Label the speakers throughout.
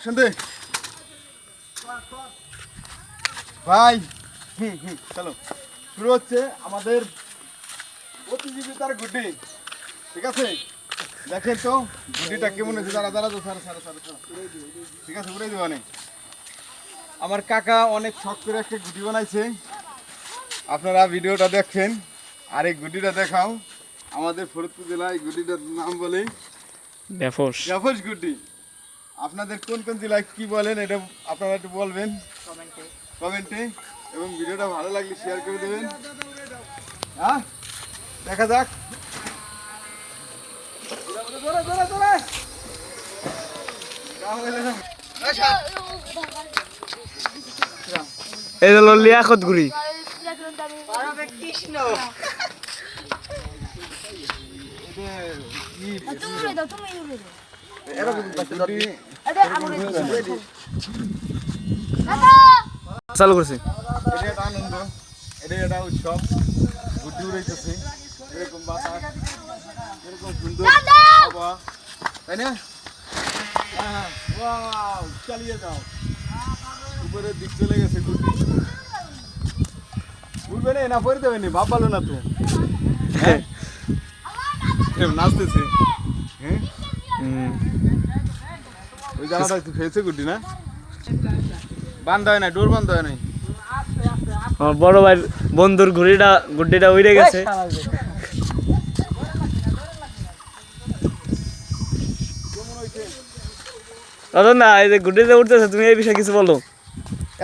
Speaker 1: Action দে ভাই। চলো শুরু হচ্ছে আমাদের প্রতিযোগিতার গুড্ডি। ঠিক আছে, দেখেন তো গুড্ডিটা কেমন হয়েছে। দাঁড়া দাঁড়া তো সারা সারা সারা ঠিক আছে, উড়ে দেওয়া নেই। আমার কাকা অনেক শখ করে একটা গুড্ডি বানাইছে, আপনারা ভিডিওটা দেখেন। আর এই গুড্ডিটা দেখাও। আমাদের ফরিদপুর জেলায় গুড্ডিটার নাম বলে গ্যাফোস গুড্ডি। আপনাদের কোন কোন জেলায় কি বলেন এটা আপনারা একটু বলবেন কমেন্টে, এবং ভিডিওটা ভালো লাগলে শেয়ার করে দেবেন। হ্যাঁ, দেখা যাক।
Speaker 2: এই হলো লিয়াকত গুড়ি। চালু করছি।
Speaker 1: এটা একটা আনন্দ, এটা একটা উৎসব। গুড্ডি উড়াইতেছে, এরকম বাতাস, এরকম সুন্দর আবহাওয়া, তাই না? হ্যাঁ, ওয়াও, চালিয়ে যাও। উপরের দিক চলে গেছে গুড্ডি। উঠবে না পড়ে দেবে না, ভাব ভালো না তো। হ্যাঁ, নাচতেছে। হ্যাঁ, ওই জায়গাটা একটু খেয়েছে গুড্ডি না, বান্ধ হয় না, ডোর বান্ধ হয় নাই।
Speaker 2: আমার বড় ভাই বন্ধুর গুড্ডিটা উড়ে গেছে। রতন দা, এই যে গুড্ডিতে উঠতেছে, তুমি এই বিষয়ে কিছু বলো।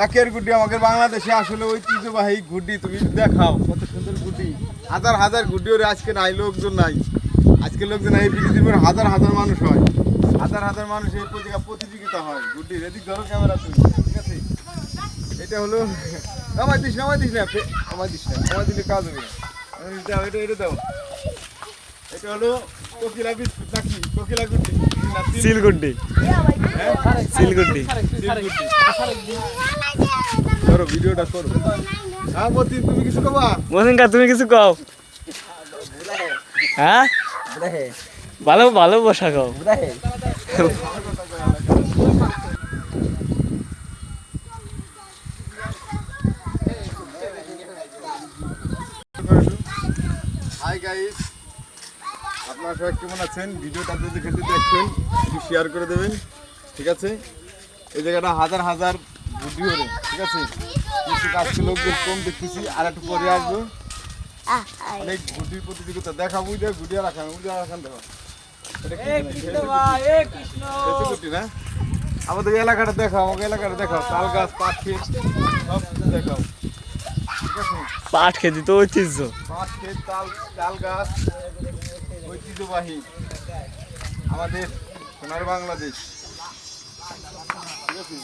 Speaker 1: একের গুড্ডি আমাদের বাংলাদেশে আসলে ঐতিহ্যবাহী গুড্ডি। তুমি দেখাও কত সুন্দর গুড্ডি। হাজার হাজার গুড্ডি ওরে আজকে নাই, লোকজন নাই। আজকে লোকজন নাই, পৃথিবীর হাজার হাজার মানুষ হয়, হাজার হাজার মানুষ এই প্রতিযোগিতা হয় গুড্ডির। এদিক ধরো ক্যামেরা তুমি, ঠিক আছে? এটা হলো আমার দিস না, আমার দিস না, আমার দিস না, আমার দিলে কাজ হবে না। দাও, এটা দাও। এটা হলো কোকিলা বিস্কুট নাকি কোকিলা গুড্ডি?
Speaker 2: সিল গুড্ডি, সিল গুড্ডি।
Speaker 1: করো ভিডিওটা করো। হ্যাঁ মতিন, তুমি কিছু কবা?
Speaker 2: মসিনকা, তুমি কিছু কও। হ্যাঁ, ভালো ভালো বসা কও।
Speaker 1: হাই গাইস, আপনারা সবাই কেমন আছেন? ভিডিওটা যদি খেতে দেখবেন, একটু শেয়ার করে দেবেন, ঠিক আছে? এই জায়গাটা হাজার হাজার গুড্ডি হলে, ঠিক আছে? কিছু আজকে লোকদের কম দেখতেছি, আর একটু পরে আসবো। অনেক গুড্ডির প্রতিযোগিতা দেখাবো। গুড্ডি রাখান, দেখো গুড্ডি না। আমাদের এলাকাটা দেখাও, আমাকে এলাকাটা দেখাও। তাল গাছ, পাট ক্ষেত সব দেখাও, ঠিক আছে?
Speaker 2: পাট খেতে তো ঐতিহ্য।
Speaker 1: পাট ক্ষেত, তাল গাছ, ঐতিহ্যবাহী আমাদের সোনার বাংলাদেশ, ঠিক আছে?